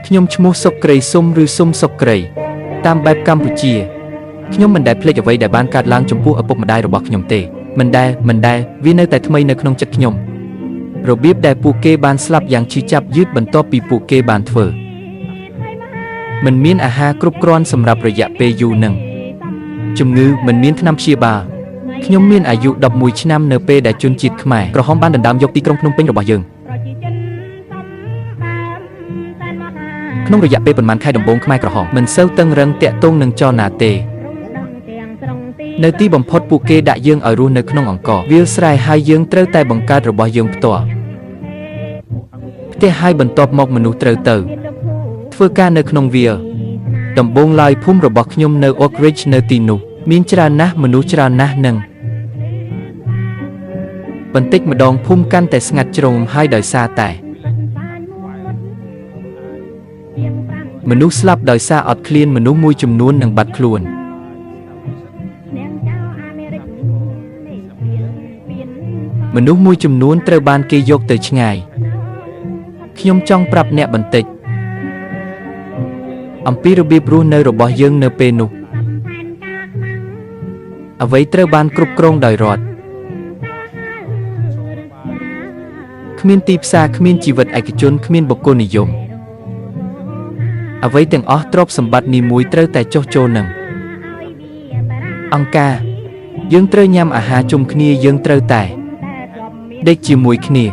ខ្ញុំឈ្មោះសុកក្រីសុំឬសុំសុកក្រីតាមបែបកម្ពុជាខ្ញុំមិនដែលភ្លេចអ្វីដែលបានកើតឡើងចំពោះឪពុកម្ដាយរបស់ខ្ញុំទេមិនដែលវានៅតែថ្មីនៅក្នុងចិត្តខ្ញុំរបៀបដែលពួកគេបានស្លាប់យ៉ាងឈឺចាប់យឺតបន្ទាប់ពីពួកគេបានធ្វើមិនមានអាហារគ្រប់គ្រាន់សម្រាប់រយៈពេលយូរនឹងជំងឺមិនមានថ្នាំព្យាបាលខ្ញុំមានអាយុ11ឆ្នាំនៅពេលដែលជនជាតិខ្មែរក្រហមបានដណ្ដើមយកទីក្រុងភ្នំពេញរបស់យើងក្នុងរយៈពេលប៉ុន្មានខែដំបូងខ្មែរក្រហមមិនសូវតឹងរឹងតាក់ទងនឹងចលនាទេនៅទីបំផុតពួកគេដាក់យើងឲ្យរស់នៅក្នុងអង្គរវាលស្រែហើយយើងត្រូវតែបង្កើតរបស់យើងផ្ទាល់ផ្ទះហើយបន្ទាប់មកមនុស្សត្រូវទៅធ្វើការនៅក្នុងវាលដំបូងឡើយភូមិរបស់ខ្ញុំនៅ Oak Ridge នៅទីនោះមានច្រើនណាស់មនុស្សច្រើនណាស់នឹងបន្តិចម្ដងភូមិកាន់តែស្ងាត់ជ្រងហើយដោយសារតែមនុស្សស្លាប់ដោយសារអត់ឃ្លានមនុស្សមួយចំនួននឹងបាត់ខ្លួនមនុស្សមួយចំនួនត្រូវបានគេយកទៅឆ្ងាយខ្ញុំចង់ប្រាប់អ្នកបន្តិចអំពីរបៀបរស់នៅរបស់យើងនៅពេលនោះអ្វីត្រូវបានគ្រប់គ្រងដោយរដ្ឋគ្មានទីផ្សារគ្មានជីវិតឯកជនគ្មានបុគ្គលនិយមអ្វីទាំងអស់ទ្រព្យសម្បត្តិនីមួយត្រូវតែចុះចូលនឹងអង្គការយើងត្រូវញ៉ាំអាហារជុំគ្នាយើងត្រូវតែដេកជាមួយគ្នា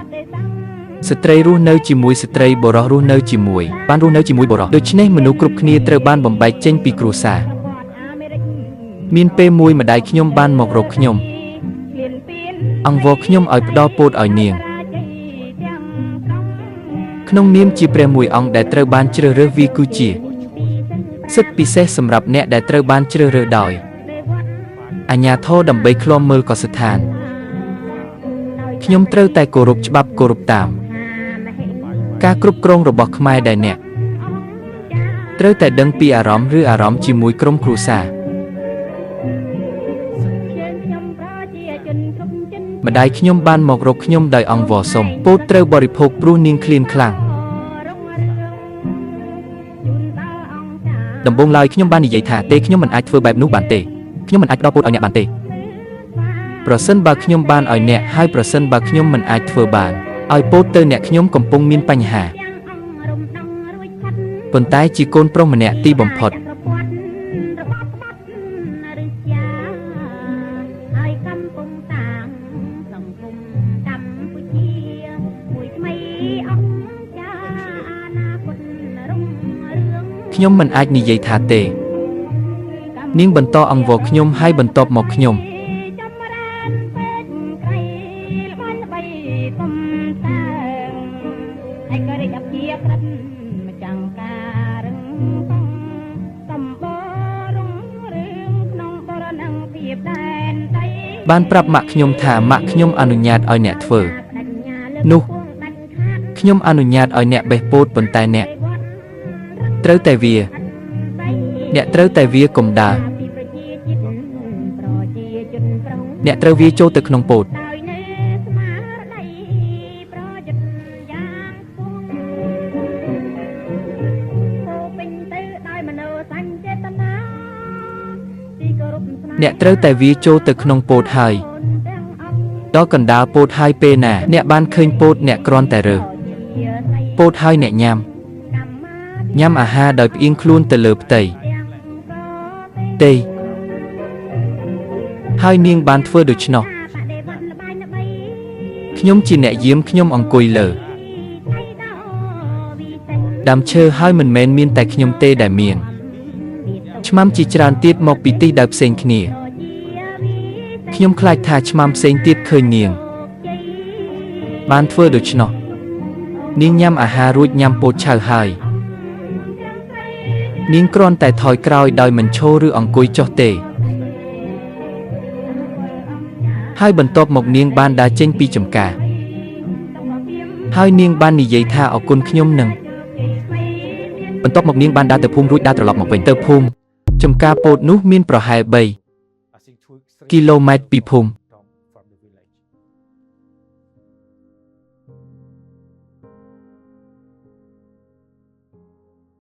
ស្ត្រីរស់នៅជាមួយស្ត្រីបុរសរស់នៅជាមួយបានរស់នៅជាមួយបុរសដូច្នេះមនុស្សគ្រប់គ្នាត្រូវបានបំបែកចេញពីគ្រួសារមានពេលមួយម្ដាយខ្ញុំបានមករកខ្ញុំអង្វរខ្ញុំឲ្យផ្ដល់ពោតឲ្យនាងក្នុងនាមជាព្រះមួយអង្គដែលត្រូវបានជ្រើសរើសវាគឺជាសិទ្ធិពិសេសសម្រាប់អ្នកដែលត្រូវបានជ្រើសរើសដោយអាជ្ញាធរដើម្បីឃ្លាំមើលកសិដ្ឋានខ្ញុំត្រូវតែគោរពច្បាប់គោរពតាមការគ្រប់គ្រងរបស់ខ្មែរដែលអ្នកត្រូវតែដឹងពីអារម្មណ៍ឬអារម្មណ៍ជាមួយក្រុមគ្រួសារម្ដាយខ្ញុំបានមករកខ្ញុំដោយអង្វរសុំពោតត្រូវបរិភោគព្រោះនាងឃ្លានខ្លាំងដំបូងឡើយខ្ញុំបាននិយាយថាទេខ្ញុំមិនអាចធ្វើបែបនោះបានទេខ្ញុំមិនអាចផ្ដល់ពោតឲ្យអ្នកបានទេប្រសិនបើខ្ញុំបានឲ្យអ្នកហើយប្រសិនបើខ្ញុំមិនអាចធ្វើបានឲ្យពោតទៅអ្នកខ្ញុំកំពុងមានបញ្ហាប៉ុន្តែជាកូនប្រុសម្នាក់ទីបំផុតខ្ញុំមិនអាចនិយាយថាទេនាងបន្តអង្វរខ្ញុំហើយបន្ទាប់មកខ្ញុំបានប្រាប់ម៉ាក់ខ្ញុំថាម៉ាក់ខ្ញុំអនុញ្ញាតឲ្យអ្នកធ្វើនោះខ្ញុំអនុញ្ញាតឲ្យអ្នកបេះពោតប៉ុន្តែអ្នកត្រូវតែវាកុំដើរអ្នកត្រូវវាចូលទៅក្នុងពោតអ្នកត្រូវតែវាចូលទៅក្នុងពោតហើយដល់កណ្ដាលពោតហើយពេលណាអ្នកបានឃើញពោតអ្នកគ្រាន់តែរើសពោតហើយអ្នកញ៉ាំអាហារដោយផ្អៀងខ្លួនទៅលើផ្ទៃទេហើយនាងបានធ្វើដូច្នោះខ្ញុំជាអ្នកយាមខ្ញុំអង្គុយលើដើមឈើហើយមិនមែនមានតែខ្ញុំទេដែលមានឆ្មាំជាច្រើនទៀតមកពីទីដែលផ្សេងគ្នាខ្ញុំខ្លាចថាឆ្មាំផ្សេងទៀតឃើញនាងបានធ្វើដូច្នោះនាងញ៉ាំអាហាររួចញ៉ាំពោតឆៅហើយនាងគ្រាន់តែថយក្រោយដោយមិនឈរឬអង្គុយចុះទេហើយបន្ទាប់មកនាងបានដើរចេញពីចម្ការហើយនាងបាននិយាយថាអរគុណខ្ញុំនឹងបន្ទាប់មកនាងបានដើរទៅភូមិរួចដើរត្រឡប់មកវិញទៅភូមិចម្ការពោតនោះមានប្រហែល3គីឡូម៉ែត្រពីភូមិ